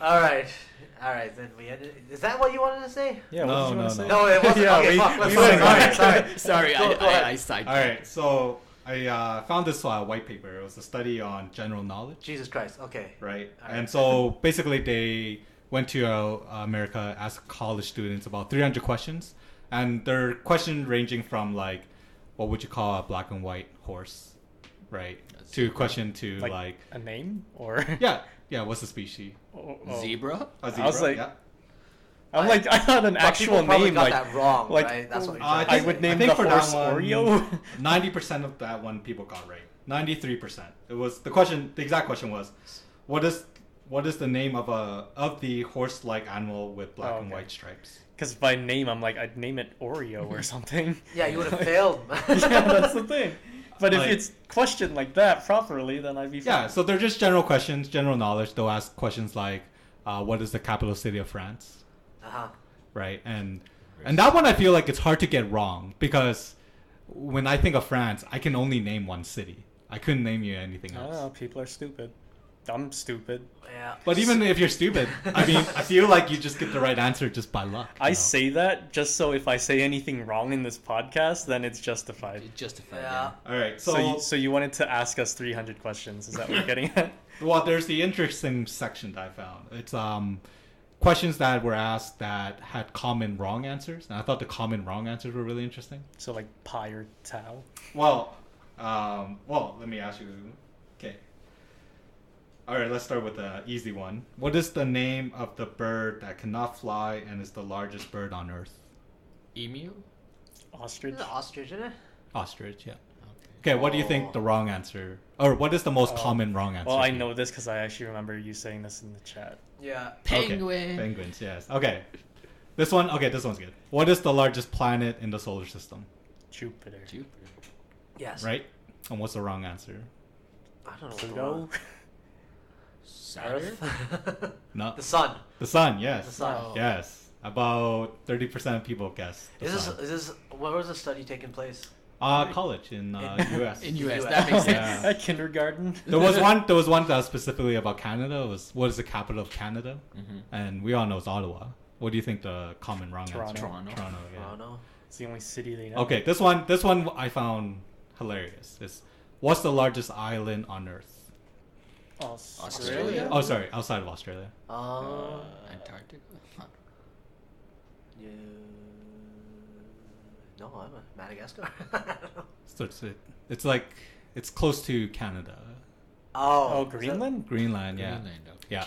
All right. Then we ended. Is that what you wanted to say? Yeah. What did you want to say? No, it wasn't. Yeah, Okay, we- fuck. we Sorry. went- Sorry, Go ahead. I sidetracked. All right, so I found this white paper. It was a study on general knowledge, Jesus Christ. Okay. right? All right. And so basically, they went to America, asked college students about 300 questions, and their question ranging from like, what would you call a black and white horse, right? To question to like a name or yeah, what's the species? Zebra? A zebra. I was like, yeah. I'm like, I had an But actual people probably name. got Like, that wrong, like, right? That's what you're I trying to I say. would name think the for that horse one, Oreo. 90% of that one people got right. 93%. It was the question. The exact question was, what is the name of the horse-like animal with black and white stripes? Because by name, I'm like, I'd name it Oreo or something. Yeah, you would have failed. Yeah, that's the thing. But if Like- it's questioned like that properly, then I'd be fine. Yeah, so they're just general questions, general knowledge. They'll ask questions like, what is the capital city of France? Uh-huh. Right? And that one I feel like it's hard to get wrong because when I think of France, I can only name one city. I couldn't name you anything I else. don't know, people are stupid. I'm stupid. Yeah. But even if you're stupid, I mean, I feel like you just get the right answer just by luck. I you know? say that just so if I say anything wrong in this podcast, then it's justified. It's justified. Yeah. All right, So you wanted to ask us 300 questions. Is that what you're getting at? Well, there's the interesting section that I found. It's questions that were asked that had common wrong answers, and I thought the common wrong answers were really interesting. So like pie or tau? Well, let me ask you. Okay. All right, let's start with the easy one. What is the name of the bird that cannot fly and is the largest bird on Earth? Emu? Ostrich? It's an ostrich, isn't it? Ostrich, yeah. Okay, what do you think the wrong answer, or what is the most common wrong answer? Well, I to you? know this because I actually remember you saying this in the chat. Yeah. Penguin. Okay. Penguins, yes. Okay. This one's good. What is the largest planet in the solar system? Jupiter. Yes. Right? And what's the wrong answer? I don't know. Pluto? Saturn? Earth. No. The sun. The sun, yes. The sun. Oh. Yes. About 30% of people guess. The Is sun. this where was the study taking place? College in US. In US, US. that makes sense. Yeah. At kindergarten? There was one that was specifically about Canada. It was what is the capital of Canada? Mhm. And we all know it's Ottawa. What do you think the common wrong Toronto. answer? Toronto. Yeah. Toronto. It's the only city they know. Okay, this one I found hilarious. It's what's the largest island on Earth? Australia? Oh, sorry, outside of Australia. Antarctica? Huh. No, I'm a Madagascar. So it's close to Canada. Oh, is that- Greenland? Greenland, yeah. Greenland, okay. Yeah.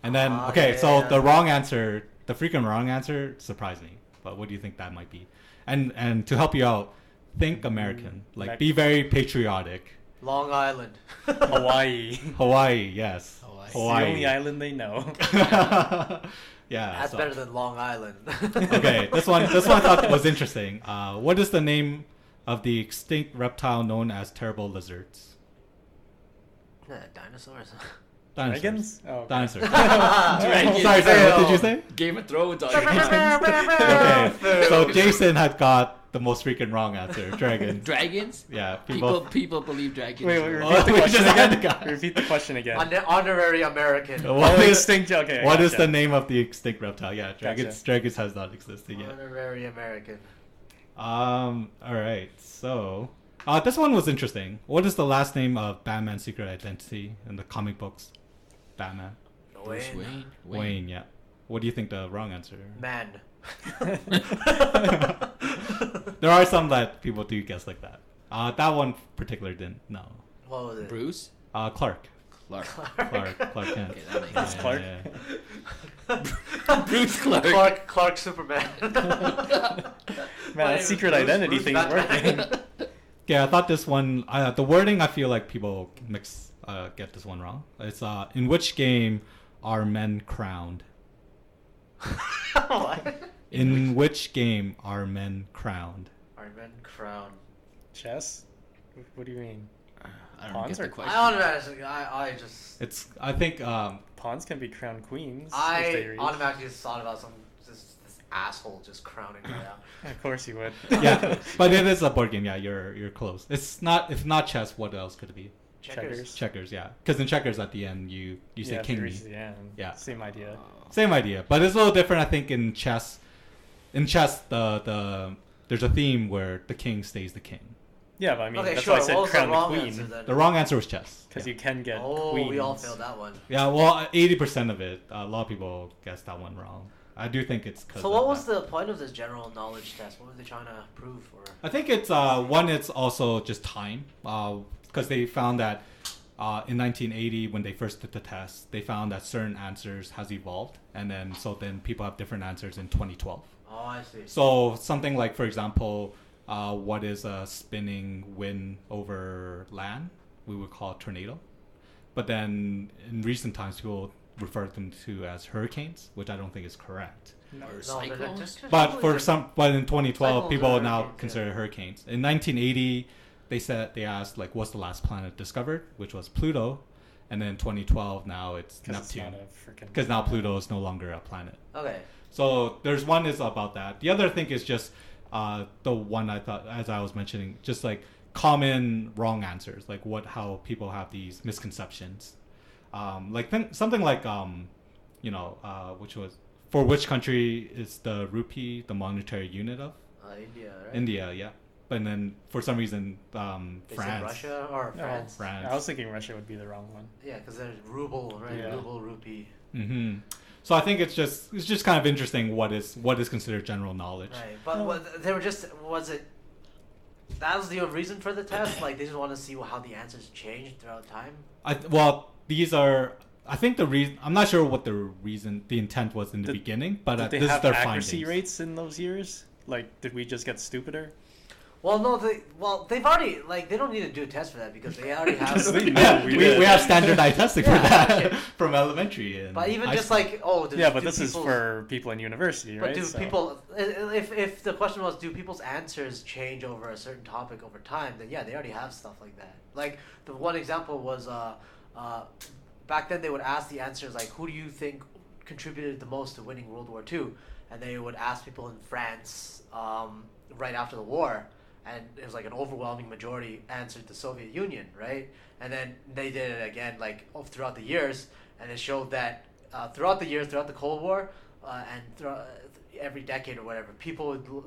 And then Ah, okay, so yeah. the wrong answer, the freaking wrong answer surprised me. But what do you think that might be? And to help you out, think American. Like be very patriotic. Long Island. Hawaii. Hawaii, yes. Hawaii. It's the only island they know. Yeah. That's so- better than Long Island. Okay, this one I thought was interesting. What is the name of the extinct reptile known as terrible lizards? Dinosaurs. Dinosaurs. Dragons? Oh, okay. Dinosaurs. Dragons. Sorry, what did you say? Game of Thrones. Okay, so Jason had got the most freaking wrong answer. Dragons. Dragons? Yeah, People believe dragons. Wait, are- repeat the we question just had again. the guy. Repeat the question again. Honorary American. What Oh, is- extinct. Okay. I What is gotcha. the name of the extinct reptile? Yeah, dragons. Gotcha. Dragons has not existed yet. Honorary American. All right. So, this one was interesting. What is the last name of Batman's secret identity in the comic books? Batman. Bruce Wayne. Wayne. Yeah. What do you think the wrong answer? Man. There are some that people do guess like that. That one particular didn't. No. What was it? Bruce? Clark. Clark. Clark Kent. Okay, that makes Bruce sense. Clark? Bruce Clark. Clark Superman. Man, that secret Bruce identity thing's Batman. working. Yeah, I thought this one. The wording, I feel like people get this one wrong. It's in which game are men crowned? What? In which game are men crowned? Are men crowned? Chess? What do you mean? I don't Pawns get the or- question. I just It's. I think. Pawns can be crowned queens. if they I reach. automatically just thought about this asshole just crowning me out. Of course you would. Yeah, but it is a board game. Yeah, you're close. It's not. If not chess, what else could it be? Checkers. Checkers, yeah. Because in checkers at the end, you say if king you me. reach the end. Yeah. Same idea. Same idea, but it's a little different, I think, in chess. In chess, there's a theme where the king stays the king. Yeah, but I mean, Okay, that's sure. why I said What was the crown the wrong queen. answer then? The wrong answer was chess. Because Yeah. you can get Oh, queens. we all failed that one. Yeah, well, 80% of it, a lot of people guessed that one wrong. I do think it's because. So what was the point of this general knowledge test? What were they trying to prove? Or I think it's one. It's also just time, because they found that in 1980 when they first did the test, they found that certain answers has evolved, and then people have different answers in 2012. oh, I see. So something like, for example, what is a spinning wind over land? We would call it tornado. But then in recent times, people refer them to as hurricanes, which I don't think is correct. Or No, cyclones. But in 2012, Cyclones people are now hurricanes, consider hurricanes. In 1980, they asked like, what's the last planet discovered, which was Pluto, and then 2012 now it's Neptune, because now Pluto is no longer a planet. Okay. So there's one is about that. The other thing is just the one I thought, as I was mentioning, just like common wrong answers, like how people have these misconceptions. Something like which was, for which country is the rupee the monetary unit of? India, right? India, yeah. But then for some reason, They said France. Russia or France? France. I was thinking Russia would be the wrong one. Yeah, because there's ruble, right? Yeah. Ruble, rupee. Mm-hmm. So I think it's just kind of interesting what is considered general knowledge. Right, but they were just that was the reason for the test? Like they just want to see how the answers changed throughout time. I think the reason, I'm not sure what the intent was in the beginning, but Did they this have is their accuracy findings. rates in those years? Like, did we just get stupider? Well, no, they've already they don't need to do a test for that because they already have. Because they know Yeah, we we did. have standardized testing for Yeah, that okay. from elementary. And But even high just school. Yeah, but this is for people in university, But right? do So- people? If the question was, do people's answers change over a certain topic over time? Then yeah, they already have stuff like that. Like the one example was back then they would ask the answers like, who do you think contributed the most to winning World War II? And they would ask people in France right after the war, and it was like an overwhelming majority answered the Soviet Union, right? And then they did it again throughout the years, and it showed that throughout the years, throughout the Cold War, and throughout every decade or whatever,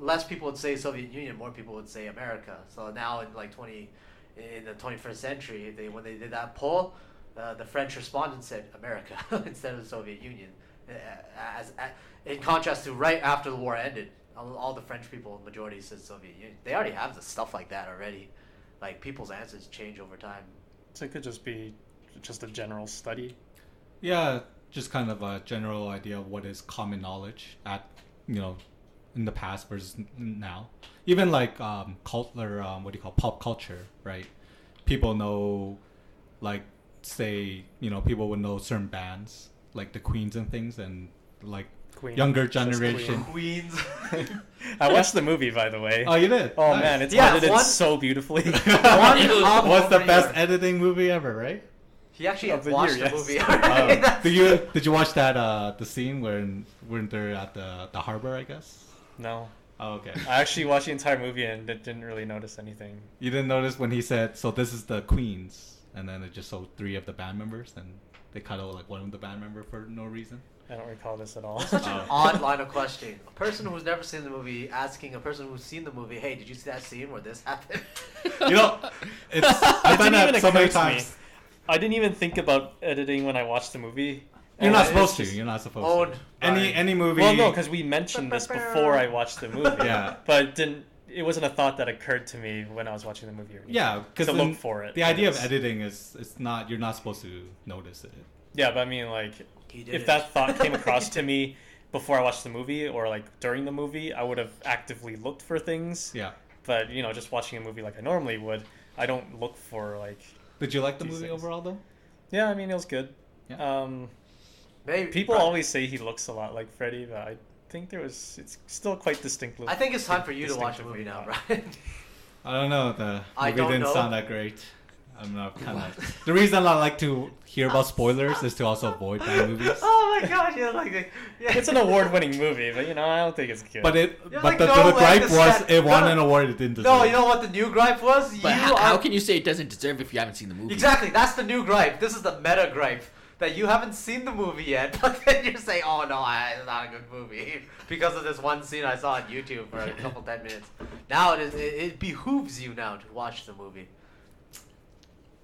less people would say Soviet Union, more people would say America. So now in in the 21st century, when they did that poll, the French respondents said America instead of the Soviet Union. In contrast to right after the war ended, all the French people, majority said Soviet Union. They already have the stuff like that already. Like people's answers change over time. So it could just be just a general study. Yeah, just kind of a general idea of what is common knowledge in the past versus now. Even like what do you call pop culture, right? People know, like people would know certain bands like the Queens and things, and like Queen. younger Just generation. Queens. I watched the movie, by the way. Oh, you did? Oh Nice. man, it's Yeah, edited so beautifully. What's the best editing movie ever, right? He actually Of the watched year, the yes. movie. Did you watch that the scene when they're at the harbor, I guess? No. Oh, okay. I actually watched the entire movie and didn't really notice anything. You didn't notice when he said, "So this is the Queens," and then it just showed 3 of the band members, and they cut out like one of the band member for no reason. I don't recall this at all. Such an odd line of questioning. A person who's never seen the movie asking a person who's seen the movie, "Hey, did you see that scene where this happened?" It's It I've done didn't even that so occur many to me. times. I didn't even think about editing when I watched the movie. You're And not it's supposed to. just- You're not supposed Owned to. by- Any movie. Well, no, because we mentioned this before I watched the movie. Yeah. But it wasn't a thought that occurred to me when I was watching the movie. Or anything. Yeah, because to look for it. The idea of It's- editing is you're not supposed to notice it. Yeah, but I mean, like, He did if it. that thought came across to me before I watched the movie or like during the movie, I would have actively looked for things. Yeah. But just watching a movie like I normally would, I don't look for like. Did you like the These movie things. overall though? Yeah, I mean, it was good. Yeah. Maybe People but always say he looks a lot like Freddy, but I think it's still quite distinct. I think it's time for you to watch the distinctively movie now, not. Brian. I don't know. The I movie don't didn't know. sound that great. I'm not kind of. The reason I like to hear about spoilers is to also avoid bad movies. Oh my god, yeah, like yeah. It's an award-winning movie, but I don't think it's good. But Yeah, like, the no, gripe like, was the it won no. an award it didn't deserve. No, you know what the new gripe was? But you how are can you say it doesn't deserve if you haven't seen the movie? exactly. That's the new gripe. This is the meta gripe that you haven't seen the movie yet, but then you're saying, "Oh no, it's not a good movie," because of this one scene I saw on YouTube for a couple 10 minutes. Now it behooves you now to watch the movie.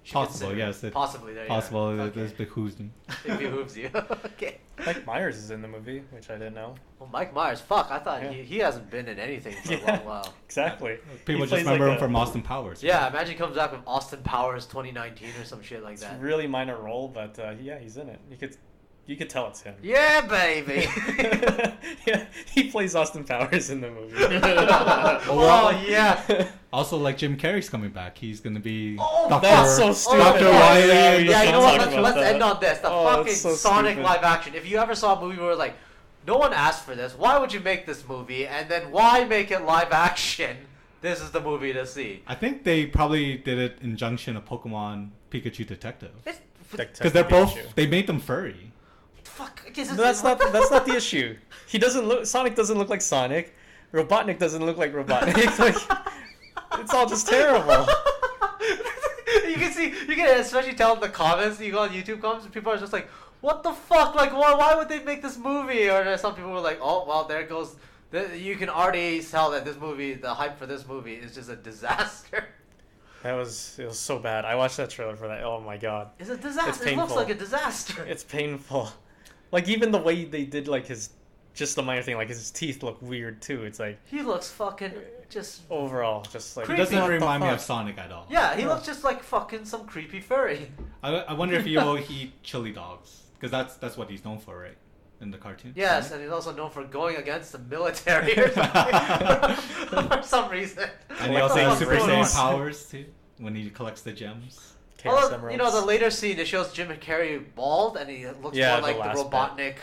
Should Possible, consider it. yes. Possibly, there Possible. you are. It behooves me. It behooves you. Okay. Mike Myers is in the movie, which I didn't know. Well, Mike Myers, fuck, I thought Yeah. he hasn't been in anything for a Yeah. long while. Exactly. People He just plays remember like him from Austin Powers. Yeah, imagine he comes back with Austin Powers 2019 or some shit like It's that. a really minor role, but yeah, he's in it. You could tell it's him. Yeah, baby. Yeah, he plays Austin Powers in the movie. Oh yeah. Also, like Jim Carrey's coming back. He's gonna be Oh, Dr. That's so stupid. Dr. yeah, Riley. yeah, and we the Yeah, you know can't what? talk Let's, about let's that. end on this. The Oh, fucking that's so Sonic stupid. live action. If you ever saw a movie where like, no one asked for this, why would you make this movie? And then why make it live action? This is the movie to see. I think they probably did it in junction of Pokemon Pikachu Detective. It's, Because they're both, they made them furry. fuck. No, that's not the issue. He doesn't look. Sonic doesn't look like Sonic. Robotnik doesn't look like Robotnik. Like, it's all just terrible. You can especially tell in the comments, you go on YouTube comments, and people are just like, what the fuck? Like, why would they make this movie? Or some people were like, oh, well, there goes. You can already tell that this movie, the hype for this movie is just a disaster. It was so bad. I watched that trailer for that. Oh my god. It's a disaster. It's It looks painful. like a disaster. It's painful. Like even the way they did like his, just the minor thing, like his teeth look weird too. It's like He looks fucking just. overall just like It Creepy. doesn't what the remind me fuck? of Sonic at all. Yeah, he Yeah. looks just like fucking some creepy furry. I wonder if he'll eat chili dogs. Because that's what he's known for, right? In the cartoon. Yes, Sonic? and he's also known for going against the military or something. For some reason. And he Like also the has Super Saiyan Rays. powers too. When he collects the gems. Chaos Although, you know, the Emeralds. later scene, it shows Jim Carrey bald, and he looks Yeah, more the like the last bit.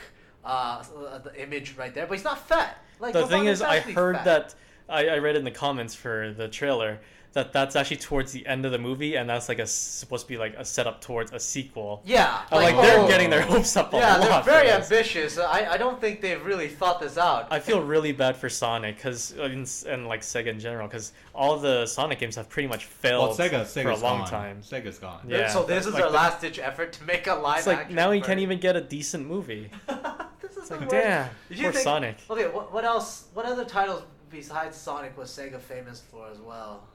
Robotnik the image right there. But he's not fat. Like, The thing Robotnik's is, I actually heard fat. that I read in the comments for the trailer that that's actually towards the end of the movie, and that's like supposed to be like a setup towards a sequel. Yeah. Like they're getting their hopes up a Yeah, they're lot. very for this. ambitious. I don't think they've really thought this out. I feel really bad for Sonic and like Sega in general, because all the Sonic games have pretty much failed Well, Sega's for a long gone. time. Sega's gone. Yeah, So this is like our the- last ditch effort to make a live It's like action. now he can't version. even get a decent movie. This is It's the like worst. damn, Did you poor think- Sonic. Okay, what else? What other titles besides Sonic was Sega famous for as well?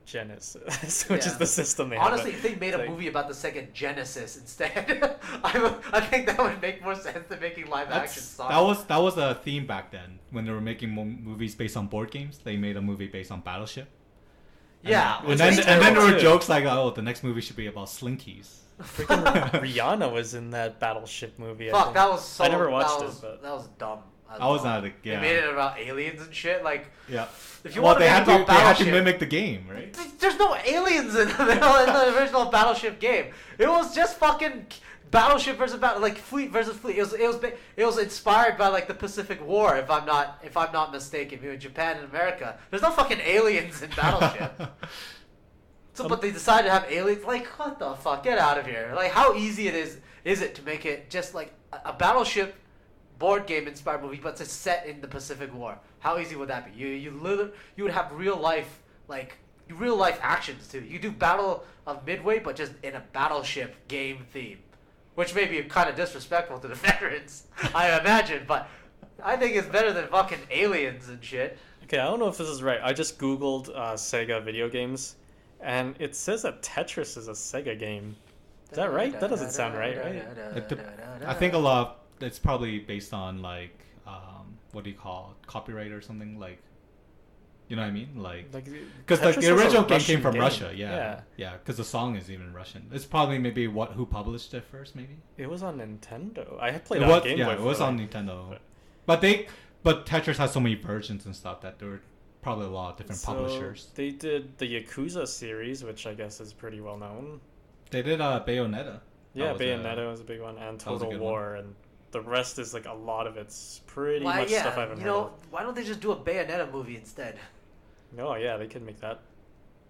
Genesis, which is Yeah. the system they Honestly, have. if they made a like- movie about the Sega Genesis instead, I think that would make more sense than making live action Sonic. That was a theme back then when they were making movies based on board games. They made a movie based on Battleship. Yeah, And which then was and then there were too. jokes like, oh, the next movie should be about Slinkies. Freaking Rihanna was in that Battleship movie. I Fuck, think. that was so. I never watched that was, it, but that was dumb. I was not a They yeah. made it about aliens and shit. Like, Yeah. if you Well, want they to had make to about they had to Battleship, mimic the game, right? there's no aliens in the original Battleship game. It was just fucking Battleship versus like fleet versus fleet. It was inspired by like the Pacific War, if I'm not mistaken. Between Japan and America, there's no fucking aliens in Battleship. So, but they decided to have aliens. Like, what the fuck? Get out of here! Like, how easy it is it to make it just like a Battleship board game inspired movie, but it's set in the Pacific War? How easy would that be? You would have real life actions too. You do Battle of Midway, but just in a battleship game theme, which may be kind of disrespectful to the veterans, I imagine. But I think it's better than fucking aliens and shit. Okay, I don't know if this is right. I just googled Sega video games, and it says that Tetris is a Sega game. Is that right? That doesn't sound right, right? I think a lot. It's probably based on like what do you call it? Copyright or something like. You know what I mean? Like because Tetris the was a original game Russian came from game. Russia. Yeah. Because the song is even Russian. It's probably maybe who published it first, maybe. It was on Nintendo. I had played It on was, Game yeah, Boy. it was for, on like- Nintendo. But Tetris has so many versions and stuff that there were probably a lot of different So, publishers. They did the Yakuza series, which I guess is pretty well known. They did Bayonetta. Yeah, was a- Bayonetta was a big one, and was a Total good War, and the rest is like a lot of it's pretty Why, much yeah, stuff I haven't you heard know, of. why don't they just do a Bayonetta movie instead? Oh yeah, they could make that.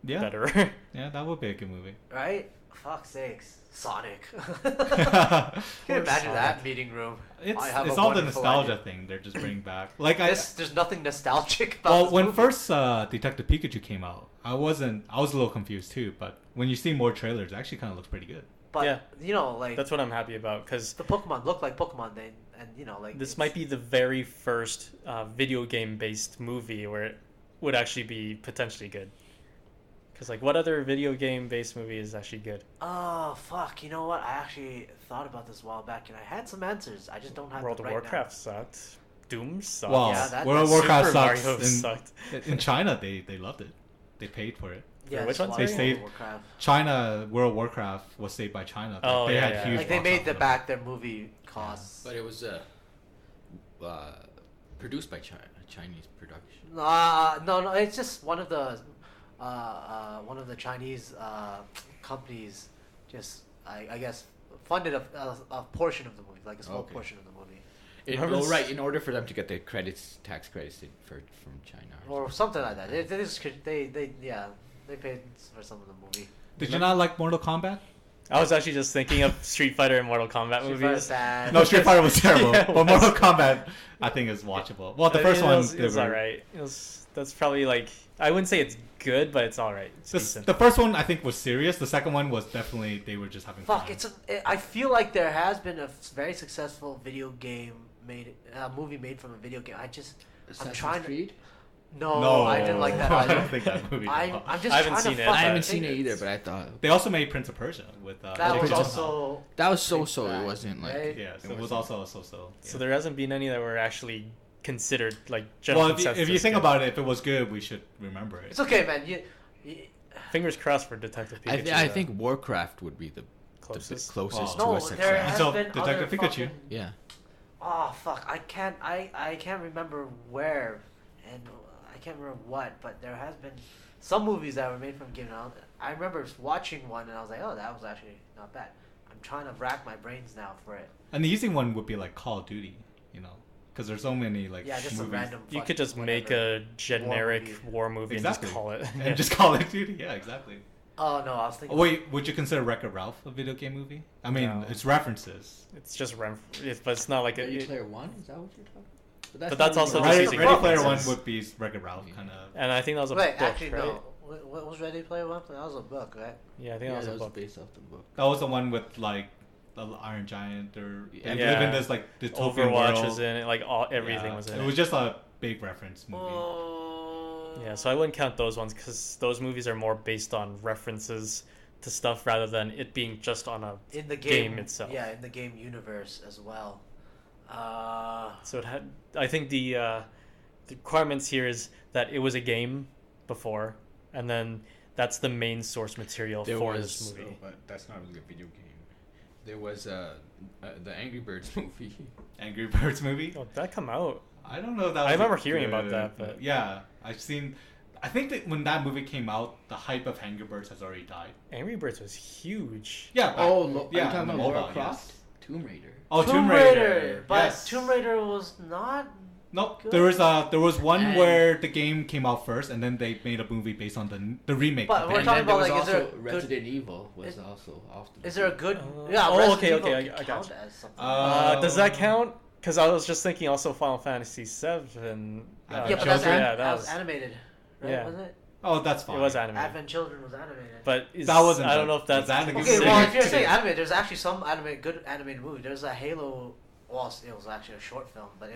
Yeah. better. Yeah, that would be a good movie. Right? Fuck's sakes. Sonic. Can Can you imagine Sonic. that meeting room? It's I have a all the wonderful nostalgia idea. thing they're just bringing back. Like There's nothing nostalgic about well, this when movie. first Detective Pikachu came out, I was a little confused too. But when you see more trailers, it actually kind of looks pretty good. But, Yeah. you know, like, That's what I'm happy about, because the Pokemon look like Pokemon, and you know, like... this might be the very first video game-based movie where it would actually be potentially good. Because, like, what other video game-based movie is actually good? Oh, fuck. You know what? I actually thought about this a while back, and I had some answers. I just don't have World them of right Warcraft sucked. Doom sucked. Well, Yeah, World of that's- Warcraft Super sucks. Mario sucked. In China, they loved it. They paid for it. now. Yeah, Which that's ones? why They World of saved- Warcraft. China, World of Warcraft was saved by China. Oh, they yeah, had yeah. huge Like, they box made office. back their movie costs. But it was produced by Chinese production. No, it's just one of the Chinese companies just I guess funded a portion of the movie, like a small Okay. portion of the movie, Remember Right, in order for them to get the tax credits from China. or something like that. They paid for some of the movie. Did you not like Mortal Kombat? I was actually just thinking of Street Fighter and Mortal Kombat Street Fighter movies. sad. No, Street Fighter was terrible. Yeah, it but was. Mortal Kombat, I think, is watchable. Well, the I first mean, one, it was alright. That's probably like, I wouldn't say it's good, but it's alright. It's decent. The first one I think was serious. The second one was definitely they were just having Fuck! fun. I feel like there has been a very successful movie made from a video game. Assassin's trying to- Creed? No, I didn't like that I either. don't think that movie. I'm just I haven't trying seen to it. fucking I haven't think seen it either, it's- but I thought They also made Prince of Persia with. that Jake was Gyllenhaal. also that was so-so. bad. It wasn't like Yes, it was also a so-so. So there hasn't been any that were actually considered like Well, general if you consensus think good. about it, if it was good, we should remember it. It's okay, man. Fingers crossed for Detective Pikachu. I think Warcraft would be the closest. closest Well, to No, a success. there has Until been Detective other Pikachu. fucking- Yeah. Oh fuck! I can't remember where, and I can't remember what, but there has been some movies that were made from game. I remember watching one and I was like, oh, that was actually not bad. I'm trying to rack my brains now for it. An easy one would be like Call of Duty, because there's so many like Yeah, just a movies. random. You fucking could just make whatever. a generic war movie, Exactly. and just call it. and just Call of Duty. Yeah, exactly. Oh no, I was thinking. Oh, wait, would you consider Wreck-It Ralph a video game movie? I mean, No. it's references. It's just but it's not like Ready it, Player One? Is that what you're talking about? But that's also not just really using Ready Player One references. would be Wreck-It Ralph, kind of. and I think that was a Wait, book, actually right? no. What was Ready Player One? That was a book, right? Yeah, I think Yeah, that was that a was book. based off the book. That was the one with like the Iron Giant, or they Yeah. live in this like dystopian Overwatch world. was in it, like everything Yeah, was in it it. was just a big reference movie. Yeah, so I wouldn't count those ones because those movies are more based on references to stuff rather than it being just on a In the game game itself. Yeah, in the game universe as well. So it had. I think the requirements here is that it was a game before, and then that's the main source material for this movie. but that's not really a video game. There was the Angry Birds movie. Angry Birds movie. Oh, did that come out? I don't know if that. Was I remember a hearing about good- that, but- yeah, I've seen. I think that when that movie came out, the hype of Angry Birds has already died. Angry Birds was huge. Yeah. Are you on talking the about mobile, Lara Croft? yes. Tomb Raider. Oh, Tomb Raider. But Yes. Tomb Raider was not. No, Good. there was one And- where the game came out first, and then they made a movie based on the remake. But of we're it. talking And then there about, was like, is there also good- Resident Evil was is- also off the. Is there a good? Oh, Resident okay, Evil okay, can I count gotcha. as something. Does that count? Because I was just thinking also Final Fantasy VII. yeah, but that's Children? that was animated, right? Yeah. Wasn't it? Oh, that's fine. it was animated. Advent Children was animated. But That wasn't I don't that- know if that's was that a good Okay, considered- well, if you're saying animated, there's actually some good animated movie. There's a Halo. Well, it was actually a short film, but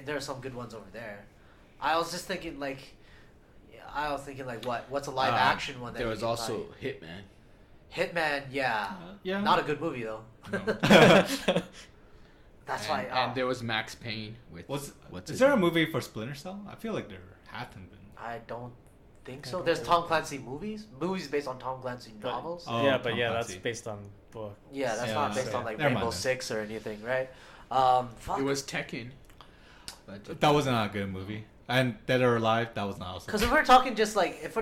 there are some good ones over there. I was just thinking like, what's a live action one? That There you was can also buy? Hitman. Hitman. Yeah, yeah. not a good movie though. No. That's and, why. and there was Max Payne with. Was what's is his there a name? movie for Splinter Cell? I feel like there hasn't been. I don't think I so. don't There's know. Tom Clancy movies based on Tom Clancy But- novels. Oh, yeah, but Tom yeah, that's Clancy. based on book. Yeah, that's Yeah, not based so- on like never mind Rainbow then. Six or anything, right? Fuck. It was Tekken. But That was not a good movie. And Dead or Alive, that was not also. Because if we're talking just like if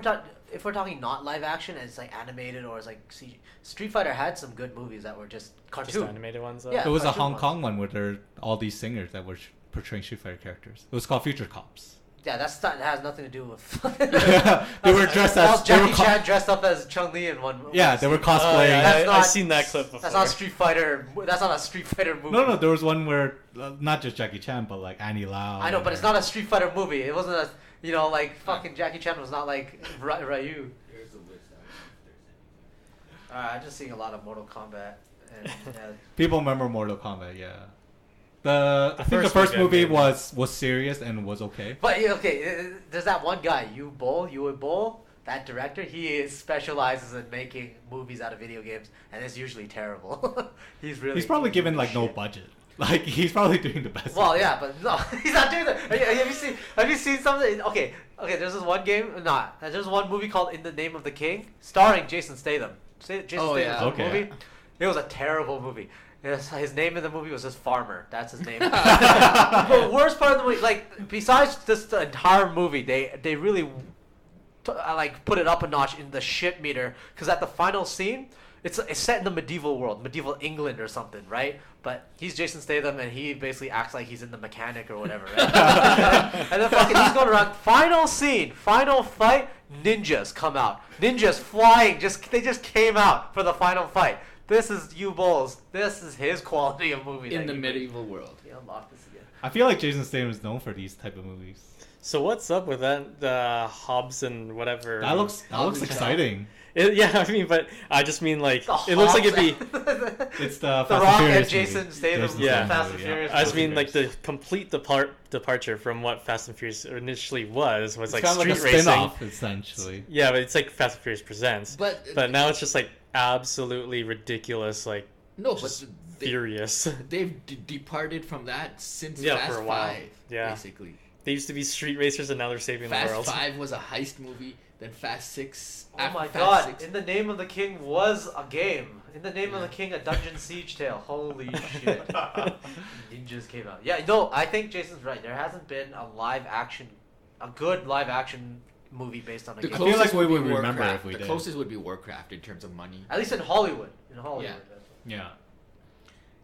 we're talking not live action and it's like animated or it's like CG, Street Fighter had some good movies that were just Just cartoon. animated ones. Though. Yeah. There was a cartoon Hong ones. Kong one where there are all these singers that were portraying Street Fighter characters. It was called Future Cops. Yeah, that has nothing to do with. They were dressed as Jackie Chan dressed up as Chun-Li in one. Yeah, they were cosplaying. I've seen that clip before. That's not Street Fighter. That's not a Street Fighter movie. No, there was one where not just Jackie Chan, but like Annie Lau. I know, but it's not a Street Fighter movie. It wasn't a, like fucking Jackie Chan was not like Ryu. Here's the list. I'm just seeing a lot of Mortal Kombat. And, People remember Mortal Kombat, yeah. I think the first movie was serious and was okay. But okay, there's that one guy, Yu Bo, that director. He specializes in making movies out of video games, and it's usually terrible. He's probably given like no budget. Like he's probably doing the best. Well, yeah, but no, he's not doing that. Have you seen something? Okay, there's this one game. There's one movie called In the Name of the King, starring Jason Statham. Movie. Yeah. It was a terrible movie. His name in the movie was just Farmer. That's his name. The worst part of the movie, like besides just the entire movie, they really put it up a notch in the shit meter. Because at the final scene, it's set in the medieval world, medieval England or something, right? But he's Jason Statham and he basically acts like he's in the mechanic or whatever, right? and then fucking he's going around. Final scene, final fight. Ninjas come out. Ninjas flying. They just came out for the final fight. This is Yu Bo's. This is his quality of movie. In the medieval world. He unlocked this again. I feel like Jason Statham is known for these type of movies. So what's up with that? The Hobbs and whatever. That looks exciting. Yeah, I mean, but I just mean like it looks like it'd be. It's the The Rock and Jason Statham. Yeah. Fast and Furious. I just mean like the complete departure from what Fast and Furious initially was it's like kind street of like a racing. spin-off, essentially. Yeah, but it's like Fast and Furious Presents. But now it's just like absolutely ridiculous, like furious. They've departed from that since for Fast a while. 5, yeah. basically. They used to be street racers and now they're saving the world. Fast 5 was a heist movie, then Fast 6. Oh my Fast god! 6. In the Name of the King was a game. In the Name of the King, a dungeon siege tale. Holy shit! Ninjas came out. Yeah, no, I think Jason's right. There hasn't been a good live action movie based on a game. I feel like we would remember if we did. The closest would be Warcraft in terms of money. At least in Hollywood. Yeah.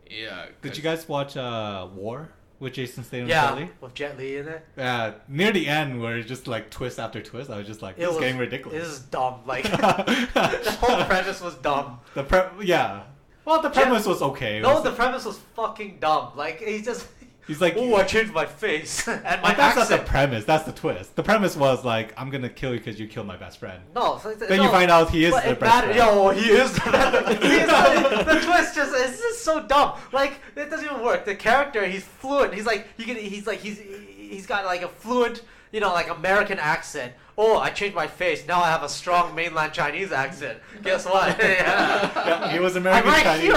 Yeah. Did you guys watch War with Jason Statham? Yeah, with Jet Li in it. Yeah, near the end where it's just like twist after twist, I was just like, this is getting ridiculous. This is dumb. Like the whole premise was dumb. Well, the premise was okay. The premise was fucking dumb. Like he's like, oh, I changed my face and my accent. That's not the premise. That's the twist. The premise was like, I'm gonna kill you because you killed my best friend. Then you find out he is the best friend. Yo, he is the best friend. The twist it's just so dumb. Like it doesn't even work. The character, he's fluent. He's got like a fluent, like American accent. Oh, I changed my face. Now I have a strong mainland Chinese accent. Guess what? Yeah, he was American Chinese.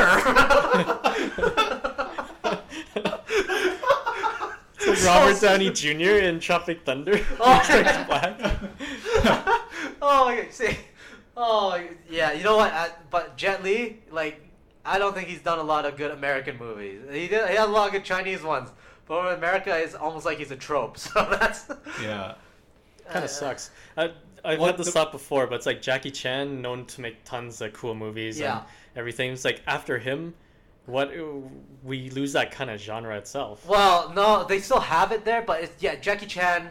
It's like Robert Downey Jr. in Tropic Thunder. Yeah. You know what? But Jet Li, I don't think he's done a lot of good American movies. He has a lot of good Chinese ones, but in America, it's almost like he's a trope. So that's kind of sucks. I've had this thought before, but it's like Jackie Chan, known to make tons of cool movies and everything. It's like after him, we lose that kind of genre itself. Well, no, they still have it there, but Jackie Chan.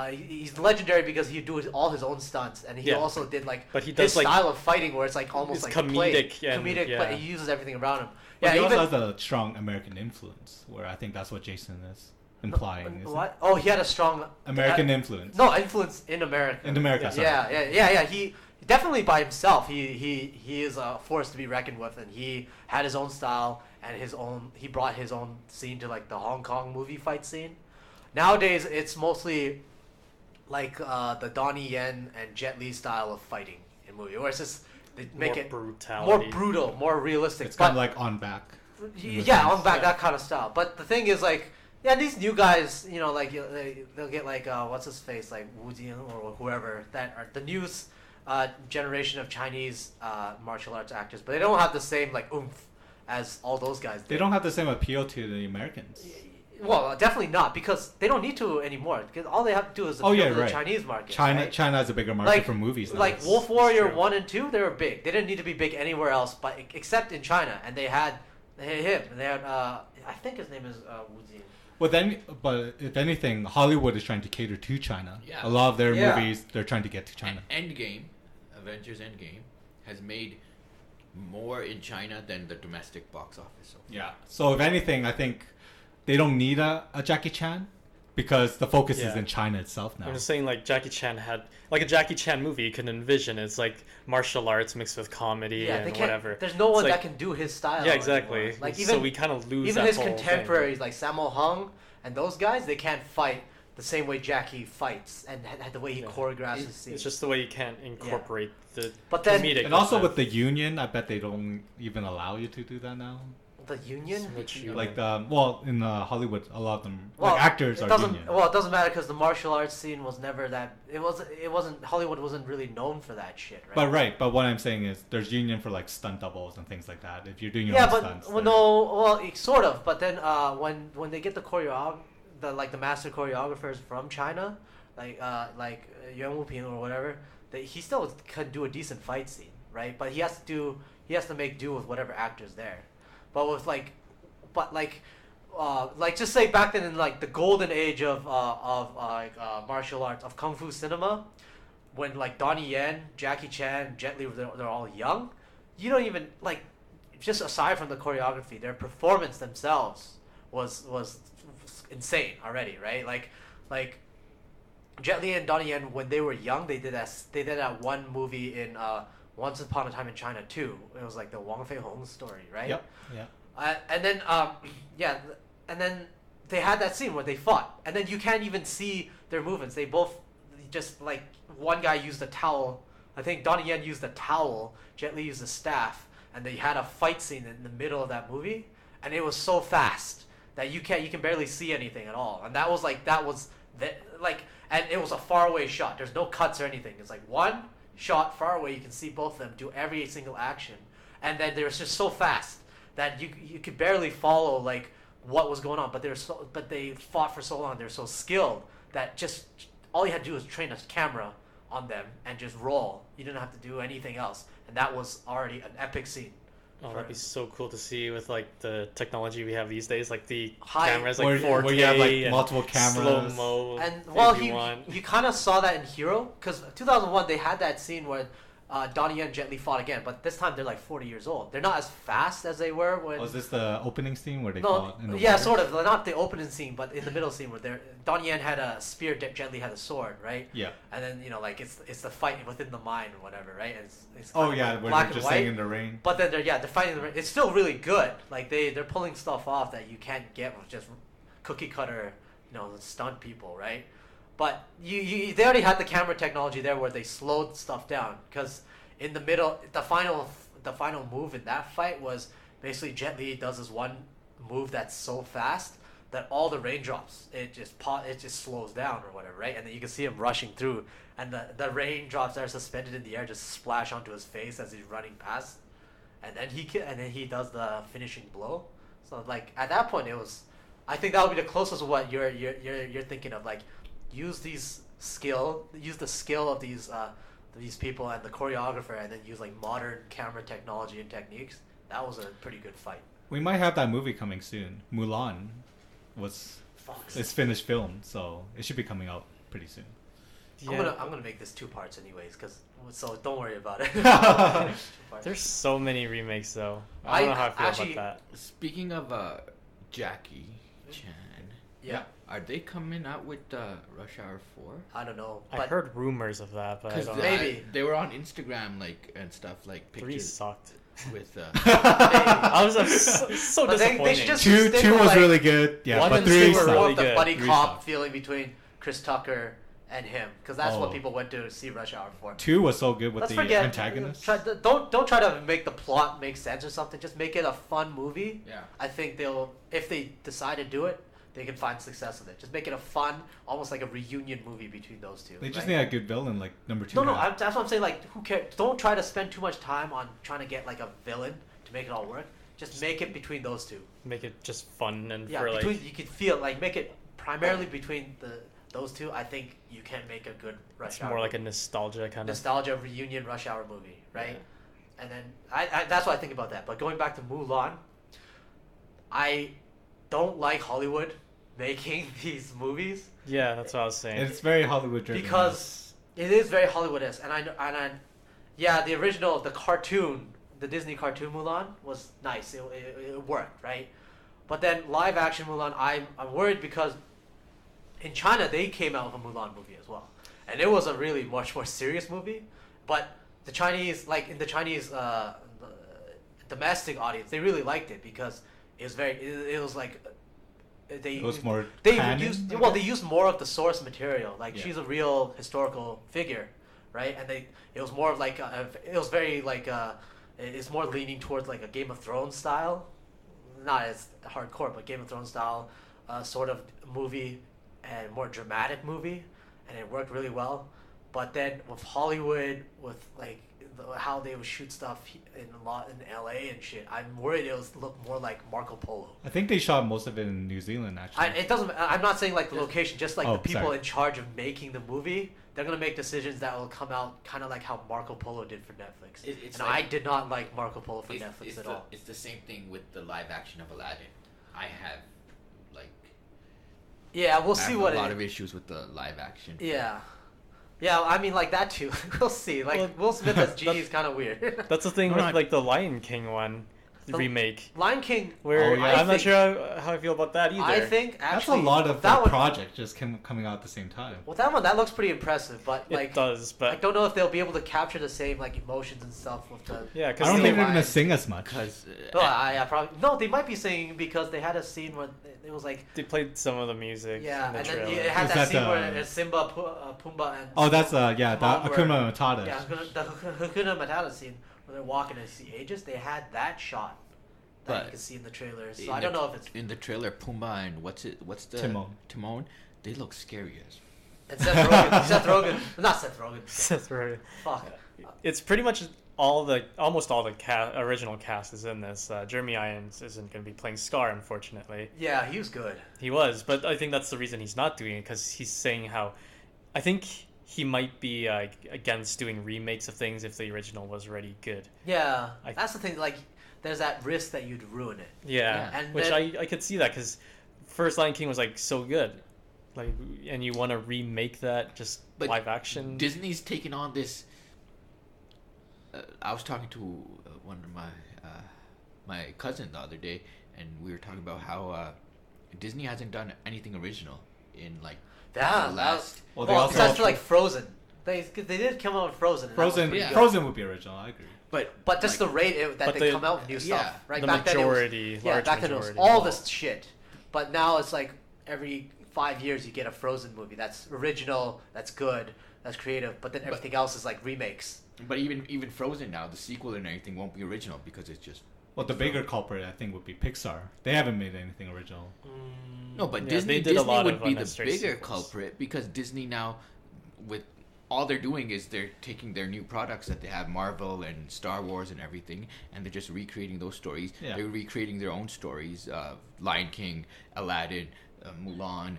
He's legendary because he do all his own stunts, and he also did but he does his style of fighting where it's like almost like comedic, but he uses everything around him. But he also has a strong American influence, where I think that's what Jason is implying. What? Oh, he had a strong American influence. No, influence in America. In America, sorry. Yeah. He definitely by himself. He is a force to be reckoned with, and he had his own style and his own. He brought his own scene to the Hong Kong movie fight scene. Nowadays, it's mostly the Donnie Yen and Jet Li style of fighting in movie, where it's just they make it more brutal, more realistic. It's kind of like On Back. Yeah, On Back, that kind of style. But the thing is, these new guys, they'll get what's his face, like Wu Jian or whoever that are the new generation of Chinese martial arts actors, but they don't have the same oomph as all those guys did. They don't have the same appeal to the Americans. Well, definitely not, because they don't need to anymore. Because all they have to do is appeal to the Chinese market. China has a bigger market for movies. Like Wolf Warrior 1 and 2, they were big. They didn't need to be big anywhere else, but except in China. And they had him. And they had I think his name is Wu Jin. Well, then, but if anything, Hollywood is trying to cater to China. Yeah. A lot of their Yeah. movies, they're trying to get to China. Endgame, Avengers Endgame, has made more in China than the domestic box office. So. Yeah. So if anything, I think they don't need a Jackie Chan because the focus is Yeah. in China itself now. I'm just saying, like, Jackie Chan had, like, a Jackie Chan movie you can envision. It's like martial arts mixed with comedy Yeah, they and can't. whatever. There's no one It's that like- can do his style. Yeah, exactly. anymore. Like so we kind of lose even that his whole contemporaries like Sammo Hung and those guys, they can't fight the same way Jackie fights and the way he Yeah. choreographs his thing. scenes. It's just the way you can't incorporate the But then- comedic. And also that. with the union, I bet they don't even allow you to do that now. The union. Which union? Like, well, in Hollywood, a lot of them, Well, like actors it are doesn't. union. Well, it doesn't matter because the martial arts scene was never that. It wasn't. Hollywood wasn't really known for that shit, right? But what I'm saying is there's union for like stunt doubles and things like that. If you're doing your Yeah, own but stunts. well, no, well, sort of. But then when they get the the master choreographers from China, like Yuan Wuping or whatever, he still can do a decent fight scene, right? But he has to make do with whatever actors there. But with like just say back then in like the golden age of martial arts of kung fu cinema, when like Donnie Yen, Jackie Chan, Jet Li, they're all young, you don't even like, just aside from the choreography, their performance themselves was insane already, right? Like Jet Li and Donnie Yen, when they were young, they did that one movie in Once Upon a Time in China too. It was like the Wang Fei Hong story, right? Yep. Yeah. And then and then they had that scene where they fought, and then you can't even see their movements. They both just like, one guy used a towel. I think Donnie Yen used a towel. Jet Li used a staff, and they had a fight scene in the middle of that movie, and it was so fast that you can barely see anything at all. And and it was a far away shot. There's no cuts or anything. It's like one shot far away. You can see both of them do every single action, and then they were just so fast that you could barely follow like what was going on. But they fought for so long. They're so skilled that just all you had to do was train a camera on them and just roll. You didn't have to do anything else, and that was already an epic scene. Oh, that'd be so cool to see with like the technology we have these days, like the High- cameras, like Where 4K you have like and multiple cameras. slow mo. And well, if you want. you kind of saw that in Hero, because 2001 they had that scene where Donnie Yen and Jet Li fought again, but this time they're like 40 years old. They're not as fast as they were when. Was this the opening scene where they No, fought in the yeah, water? sort of. Not the opening scene, but in the middle scene where Donnie Yen had a spear, Jet Li had a sword, right? Yeah. And then like it's the fight within the mine or whatever, right? And it's Oh kind of yeah, like where black they're and just white. staying in the rain. But then they're fighting in the rain. It's still really good. Like they're pulling stuff off that you can't get with just cookie cutter, stunt people, right? But they already had the camera technology there where they slowed stuff down, because in the middle, the final move in that fight was basically Jet Li does this one move that's so fast that all the raindrops, it just slows down or whatever, right? And then you can see him rushing through, and the raindrops that are suspended in the air just splash onto his face as he's running past, and then he does the finishing blow. So like at that point, I think that would be the closest to what you're thinking of. Like use the skill of these people and the choreographer, and then use like modern camera technology and techniques. That was a pretty good fight. We might have that movie coming soon. Mulan Fox. it's finished film, so it should be coming out pretty soon. Yeah. I'm gonna make this 2 parts anyways, so don't worry about it. 2 parts. There's so many remakes though. I don't know how I feel actually- about Speaking of Jackie Chan, Yeah, are they coming out with Rush Hour 4? I don't know, that. I but heard rumors of that, but I Because don't know. Maybe. they were on Instagram and stuff, like 3 pictures sucked. with I was so But they disappointed. should just- Two stick two with, was like, really good. Yeah, one but and 3 two were sucked. really more of the good. buddy 3 cop sucked. feeling between Chris Tucker and him, because that's what Oh. people went to see Rush Hour for. 2 was so good with Let's the forget. antagonist. Don't try to make the plot make sense or something. Just make it a fun movie. Yeah. I think if they decide to do it, they can find success with it. Just make it a fun, almost like a reunion movie between those two. They just right? need a good villain like number 2. No, had. that's what I'm saying. Like, who cares? Don't try to spend too much time on trying to get like a villain to make it all work. Just make it between those two. Make it just fun and Yeah, for like you could feel like make it primarily between those two. I think you can make a good Rush it's Hour. more like a movie. nostalgia kind of. Nostalgia reunion Rush Hour movie, right? And then I that's what I think about that. But going back to Mulan, I don't like Hollywood making these movies. Yeah, that's what I was saying. It's very Hollywood driven. Because it is very Hollywood-esque, yeah, the original, the cartoon, the Disney cartoon Mulan was nice. It worked, right? But then live action Mulan, I'm worried because in China they came out with a Mulan movie as well, and it was a really much more serious movie. But the Chinese, like in the Chinese domestic audience, they really liked it because it was very. It was like it was more. They canon, used they used more of the source material. Like Yeah. she's a real historical figure, right? And it was more of like it was very like it's more leaning towards like a Game of Thrones style, not as hardcore, but Game of Thrones style sort of movie and more dramatic movie, and it worked really well. But then with Hollywood, with like how they would shoot stuff in LA and shit, I'm worried it'll look more like Marco Polo. I think they shot most of it in New Zealand actually. It doesn't. I'm not saying like the location, just like Oh, the people sorry. in charge of making the movie. They're gonna make decisions that will come out kind of like how Marco Polo did for Netflix. It's and like- I did not like Marco Polo for Netflix at all. It's the same thing with the live action of Aladdin. I have like Yeah, we'll I see have what a lot of issues with the live action. Yeah. Yeah, I mean like that too. We'll see. Like Well, Will Smith as genie is kind of weird. That's the thing No, with not- like the Lion King one, the The- remake. Lion King. Where Oh, yeah. I'm not sure how I feel about that either. I think That's actually a lot of that the one. project just coming out at the same time. Well, that looks pretty impressive, but it like does, I but don't know if they'll be able to capture the same like emotions and stuff with the. yeah, I because don't the think they're lion. gonna sing as much. Because No, I probably no. They might be singing because they had a scene where it was like they played some of the music. yeah, in the and then trailer. it had Is that that scene the- where Simba, Pumbaa, and Oh, that's yeah, Timon the were- Akuma Matata. Yeah, the Hakuna Matata scene where they're walking and see ages. They had that shot that But you can see in the trailer. So in I don't the- know if it's in the trailer, Pumbaa and what's the Timon. they look scary as. and Seth Rogen. Seth Rogen, not Seth Rogen. That's right. Fuck. It's pretty much almost all the original cast is in this. Jeremy Irons isn't going to be playing Scar, unfortunately. Yeah, he was good. He was, but I think that's the reason he's not doing it, because he's saying how, I think he might be against doing remakes of things if the original was already good. Yeah, I- that's the thing. Like, there's that risk that you'd ruin it. Yeah, And which then- I could see that, because first Lion King was like so good, like, and you want to remake that just But live action. Disney's taken on this. I was talking to one of my cousin the other day, and we were talking about how Disney hasn't done anything original in like Yeah, the last. Well, they well, also besides for like Frozen, they did come out with Frozen. And that was Frozen. pretty Yeah. good. Frozen would be original. I agree. But But just like, the rate that But they the- come out with new yeah, stuff, right? the back majority, then it was, large back then it was majority. all this shit. But now it's like every 5 years you get a Frozen movie that's original, that's good, that's creative. But then everything else is like remakes. But even Frozen now, the sequel and everything won't be original because it's just. Well, the bigger culprit I think would be Pixar. They haven't made anything original. No, but Yeah, Disney, they did a Disney lot would of be the unnecessary bigger sequels. culprit because Disney now, with all they're doing is they're taking their new products that they have, Marvel and Star Wars and everything, and they're just recreating those stories. Yeah. They're recreating their own stories. Lion King, Aladdin, Mulan,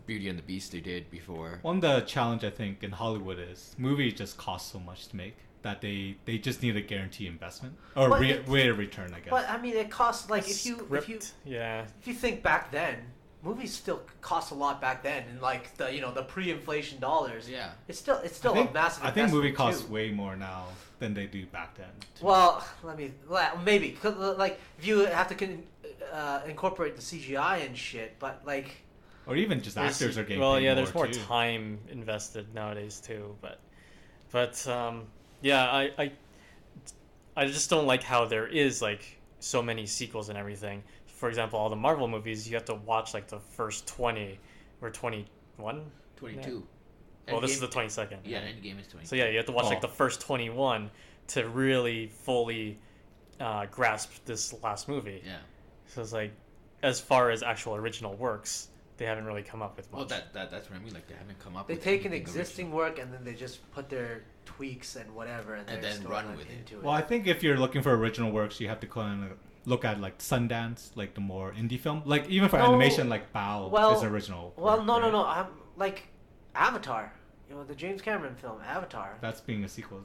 Beauty and the Beast they did before. One of the challenge I think in Hollywood is movies just cost so much to make that they just need a guarantee investment or But rate of return, I guess. But I mean, it costs like if you yeah, if you think back then, movies still cost a lot back then, and like the pre-inflation dollars. Yeah. It's still I think, a massive. I think movie investment, costs too. way more now than they do back then. Well, maybe 'cause, like if you have to incorporate the CGI and shit, but like Or even just There's- actors are getting well, paid yeah, there's more too. time invested nowadays too, but yeah, I just don't like how there is like so many sequels and everything. For example, all the Marvel movies, you have to watch like the first 20 or 21. 22. Well, this Endgame- is the 22nd. Yeah, Endgame is 22. So yeah, you have to watch like Oh. the first 21 to really fully grasp this last movie. Yeah. So it's like, as far as actual original works, they haven't really come up with much. Well, that's what I mean. Like they haven't come up. they with take an anything existing original. work and then they just put their tweaks and whatever and, And their then storyline run with it. into it. Well, I think if you're looking for original works, you have to kind of look at like Sundance, like the more indie film. Like even for No. animation, like Bao Well- is original. Well, work, no, right? I'm like Avatar. The James Cameron film Avatar. That's being a sequel.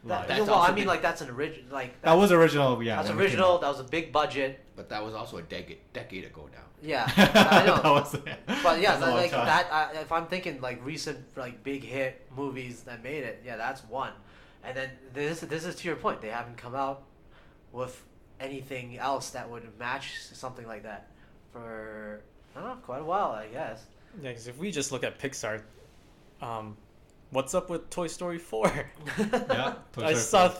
That, That's well, also I mean, been- like that's an original. Like That was original. Yeah. that's when it came original. out. That was a big budget. But that was also a decade ago now. Yeah, I know. That was, But yeah, that was a long like time. that. If I'm thinking like recent like big hit movies that made it, yeah, that's one. And then this is to your point. They haven't come out with anything else that would match something like that for I don't know quite a while, I guess. Yeah, because if we just look at Pixar, what's up with Toy Story 4? Yeah. Toy I Story saw 4.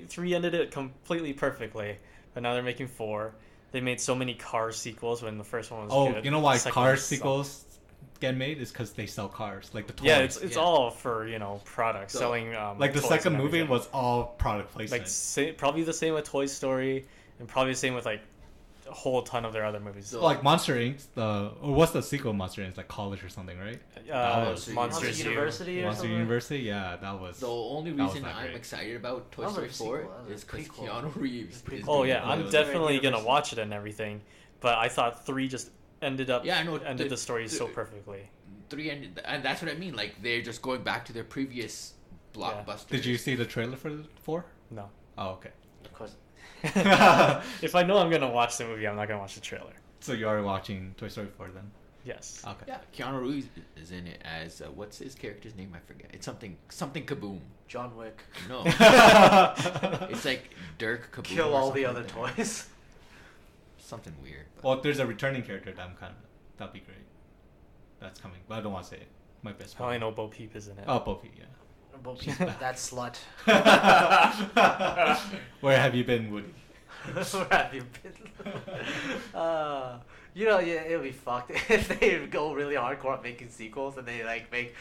three ended it completely perfectly, but now they're making 4. They made so many Cars sequels when the first one was Oh, good. you know why The second Cars one sucked. sequels get made is because they sell cars, like the toys. Yeah, it's Yeah. all for product So, selling. like the toys second and movie everything. was all product placement. like probably the same with Toy Story, and probably the same with like a whole ton of their other movies. So- like Monster Inc. Or what's the sequel of Monster Inc? It's like college or something, right? Monsters Monsters U. University or Monster something. University. Yeah, that was. The only That was reason not I'm great. excited about Toy That was a Story 4 sequel, that was is a because prequel. Keanu Reeves. Prequel. is Oh doing yeah, it. I'm was definitely very gonna watch it and everything, but I thought 3 just ended Yeah, I know, ended the story so the- perfectly. 3 and that's what I mean. Like they're just going back to their previous blockbusters. Did you see the trailer for 4? No. Oh, okay. Of course. If I know I'm gonna watch the movie, I'm not gonna watch the trailer. So you are watching Toy Story 4 then? Yes. Okay. Yeah, Keanu Reeves is in it as what's his character's name? I forget. It's something Kaboom. John Wick. No, it's like Dirk Kaboom. Kill or all the something other like that. toys. Something weird. But Well, if there's a returning character, that'd be great. That's coming, but I don't want to say it. Might be a I spoiler. only know Bo Peep is in it. Oh, Bo Peep, yeah. Well, that slut. Where have you been, Woody? Where have you been? Yeah, it'll be fucked if they go really hardcore at making sequels and they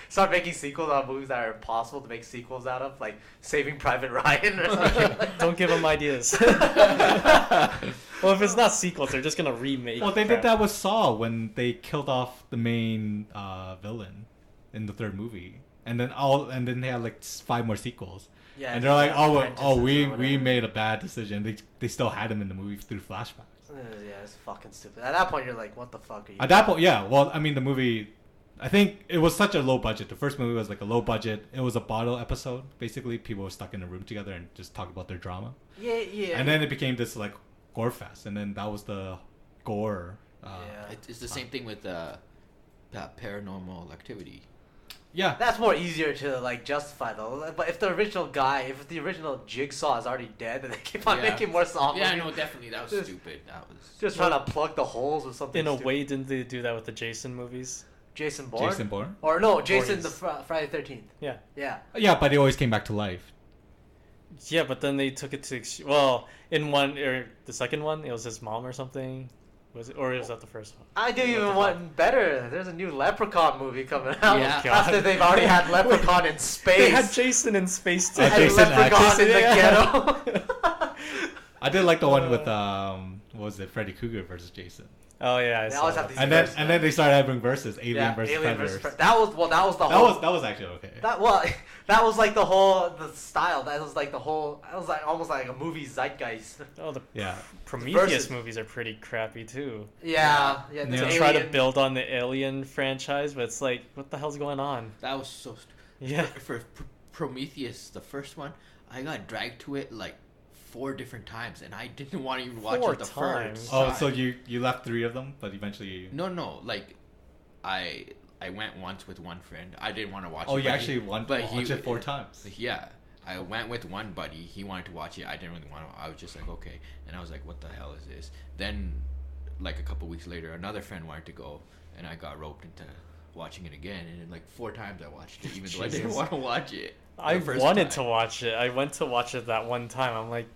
start making sequels on movies that are impossible to make sequels out of, like Saving Private Ryan or something. Don't give them ideas. Well, if it's not sequels, they're just gonna remake. Well, they crap. did that with Saw when they killed off the main villain in the third movie, and then they had like 5 more sequels. Yeah, And they're like, apprentices we or whatever. made a bad decision. They still had him in the movie through flashbacks. Yeah, it's fucking stupid. At that point, you're like, what the fuck are you? At that point, yeah. Well, I mean, the movie, I think it was such a low budget. The first movie was like a low budget. It was a bottle episode. Basically, people were stuck in a room together and just talk about their drama. Yeah. And then it became this like gore fest, and then that was the gore. Yeah. it's the same thing with Paranormal Activity. Yeah. That's more easier to like justify though. But if the original Jigsaw is already dead, and they keep on Yeah. making more Saw Yeah, movies, no, definitely that was Just- stupid. That was just trying to plug the holes with something. In a stupid. way, didn't they do that with the Jason movies? Jason Bourne. Jason Bourne. Or no, Jason Voorhees. the Friday 13th. Yeah. Yeah. Yeah, but he always came back to life. Yeah, but then they took it to well, in one or the second one, it was his mom or something. Was it, or was that the first one? I do What even the want better. There's a new Leprechaun movie coming out. Yeah. After they've already had Leprechaun in space. They had Jason in space too. and Jason Leprechaun X. in the Yeah. ghetto. I did like the one with what was it, Freddy Krueger versus Jason. Oh yeah, I They saw always that. have these And then versus, they started having versus Alien versus Alien Predators. versus that was the whole. That was actually okay. That was like the style. That was like the whole. That was like almost like a movie zeitgeist. Oh, the Yeah. Prometheus Versus- movies are pretty crappy too. Yeah. Yeah. the To Yeah. try to Alien- build on the Alien franchise, but it's like, what the hell's going on? that was so. Yeah. For Prometheus, the first one, I got dragged to it like 4 different times, and I didn't want to even watch 4 it the times? first Oh, time. so you left 3 of them, but eventually. No, like I went once with one friend. I didn't want to watch it. Oh, you but actually he, watched but he- it 4 times. Yeah, I went with one buddy. He wanted to watch it. I didn't really want to. I was just like, okay. And I was like, what the hell is this? Then, like a couple weeks later, another friend wanted to go, and I got roped into watching it again. And like 4 times I watched it, even though I didn't Jesus. want to watch it. I the first wanted time. to watch it. I went to watch it that one time. I'm like,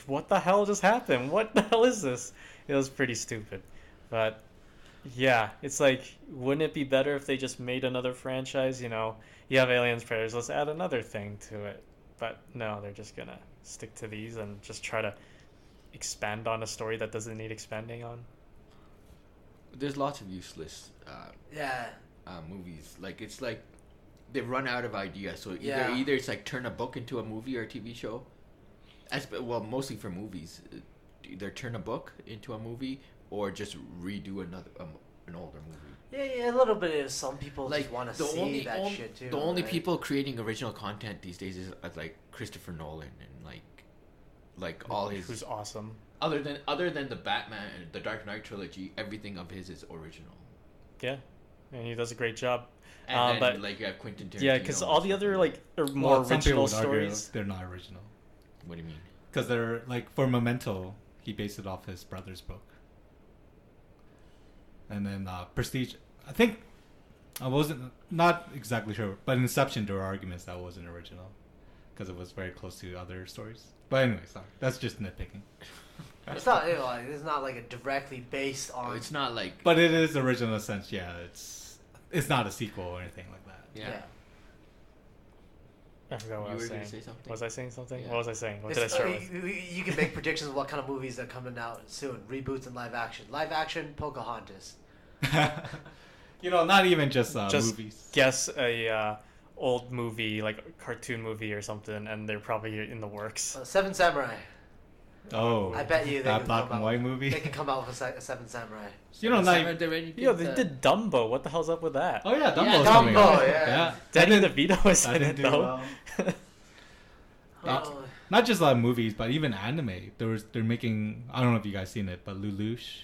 what the hell just happened? What the hell is this? It was pretty stupid. But yeah, it's like, wouldn't it be better if they just made another franchise? You know, you have Aliens, Predators, let's add another thing to it. But no, they're just gonna stick to these and just try to expand on a story that doesn't need expanding on. There's lots of useless Yeah. movies. Like it's like they've run out of ideas. So Yeah. either it's like turn a book into a movie or a TV show. Well, mostly for movies, either turn a book into a movie or just redo an older movie. Yeah, a little bit. Some people Like, just want to the see only- that on- shit too. The only right? people creating original content these days is like Christopher Nolan and like all his. Who's awesome. Other than the Batman, the Dark Knight trilogy, everything of his is original. Yeah, and he does a great job. And then but like you have Quentin Tarantino. yeah, because all the other like more Well, some people original would argue stories. they're not original. What do you mean? Because they're like for Memento, he based it off his brother's book. And then Prestige, I think I wasn't not exactly sure, but Inception there were arguments that wasn't original because it was very close to other stories. But anyway, sorry, that's just nitpicking. It's not. It's not like a directly based on. It's not like. But it is original in a sense. Yeah, it's not a sequel or anything like that. Yeah. I forgot what I You was were saying. gonna say something? Was I saying something? Yeah. What was I saying? What It's- did I start with? you can make predictions of what kind of movies are coming out soon. Reboots and live action. Live action Pocahontas. Not even just Just movies. guess a old movie, like a cartoon movie or something, and they're probably in the works. Seven Samurai. Oh, I bet you they that can black come and out- white movie. They can come out with a Seven Samurai. Yo, they did Dumbo. What the hell's up with that? Oh yeah, Dumbo's Yeah, coming out. Dumbo, yeah. Danny That DeVito is that in didn't it do though. well. Oh, Not just movies, but even anime. They're making. I don't know if you guys seen it, but Lelouch,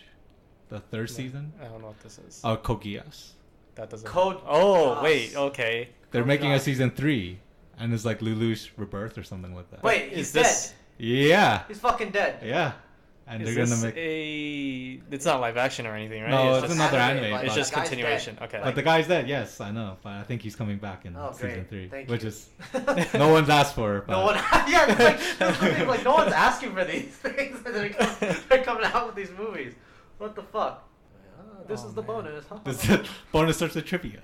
the third season. I don't know what this is. Oh, Kogias. That doesn't. Code Oh Geass. wait, okay. They're Oh, making a God. season 3, and it's like Lelouch Rebirth or something like that. Wait, Is he's this- dead. Yeah, He's fucking dead. yeah. And Is they're this gonna make. It's not live action or anything, right? No, it's it's just, another anime, anime. but it's but- just the guy's continuation. dead. Okay. But the guy's dead. Yes, I know. But I think he's coming back in Oh, season great. 3, Thank which you. is no one's asked for. But No one. Yeah, it's like, that's the thing, like no one's asking for these things, and they're coming out with these movies. What the fuck? This Oh, is the man. bonus. this is bonus sorts of trivia.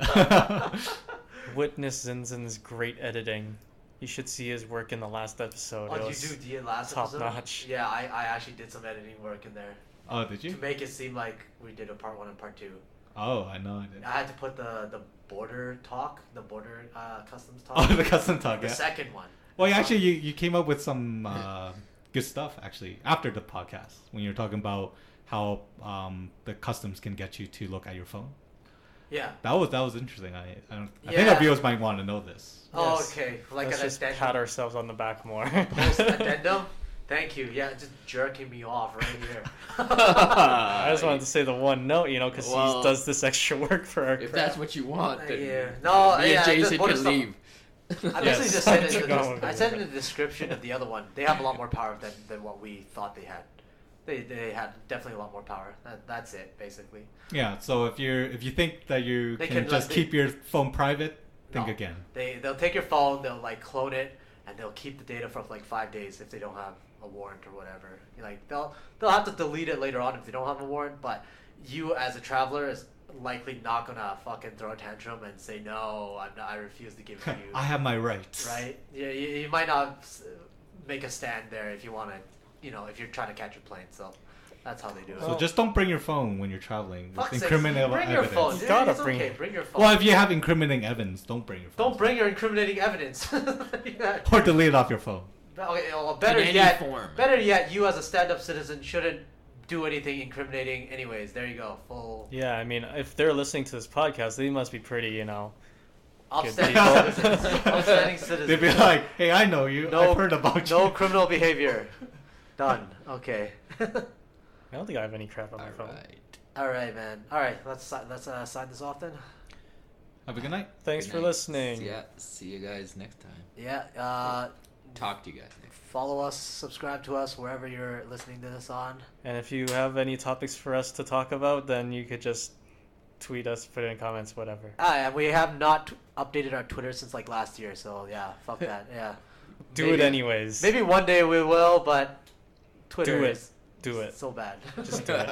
Witness Zinzin's great editing. You should see his work in the last episode. Oh, It did was you do the last top episode? notch. Yeah, I actually did some editing work in there Oh, did to you? make it seem like we did a part 1 and part 2. Oh, I know. I did. I had to put the border talk, the border customs talk. Oh, the custom talk. The Yeah. second one. Well, actually, you came up with some good stuff actually after the podcast when you were talking about how the customs can get you to look at your phone. Yeah. That was interesting. I think Yeah. our viewers might want to know this. Oh, Yes. okay. Like Let's an just addendum. pat ourselves on the back more. Post addendum. Thank you. Yeah, just jerking me off right here. I just wanted to say the one note, because Well, he does this extra work for our If crap. that's what you want, then Yeah. No, me yeah, and Jason just bonus can stuff. leave. I Yes. basically just said it. Go. I said in the description of the other one, they have a lot more power than what we thought they had. They had definitely a lot more power. That's it, basically. Yeah. So if you think that you They can can just let keep your phone private, think No. again. They'll take your phone, they'll like clone it, and they'll keep the data for like 5 days if they don't have a warrant or whatever. Like they'll have to delete it later on if they don't have a warrant. But you as a traveler is likely not gonna fucking throw a tantrum and say no. I refuse to give it to you. I have my rights. Right? Yeah, you might not make a stand there if you want to. If you're trying to catch a plane. So that's how they do it. So just don't bring your phone when you're traveling. With Fuck's sakes, incriminating bring evidence. your phone. Dude, Gotta it's bring okay. it. Bring your phone. Well, if you have incriminating evidence, don't bring your phone. Don't bring your incriminating evidence. Yeah. Or delete it off your phone. Okay, well, better In any yet, form. better yet, you as a stand-up citizen shouldn't do anything incriminating. Anyways, there you go. Full Yeah, I mean, if they're listening to this podcast, they must be pretty, upstanding people. citizens. Upstanding citizens. They'd be like, "Hey, I know you. No- I've heard about you." no criminal behavior. Done. Okay. I don't think I have any crap on my phone. Alright. All right, man. All right, let's sign this off then. Have a good night. Thanks Good for night. listening. Yeah, see you guys next time. Yeah. Talk to you guys next Follow us, subscribe to us wherever you're listening to this on. And if you have any topics for us to talk about, then you could just tweet us, put it in comments, whatever. And we have not updated our Twitter since like last year, so yeah, fuck that. Yeah. Do it anyways. Maybe one day we will, but Twitter Do it. is Do it. so bad. Just do it.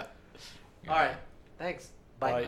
All right. Thanks. Bye. Bye.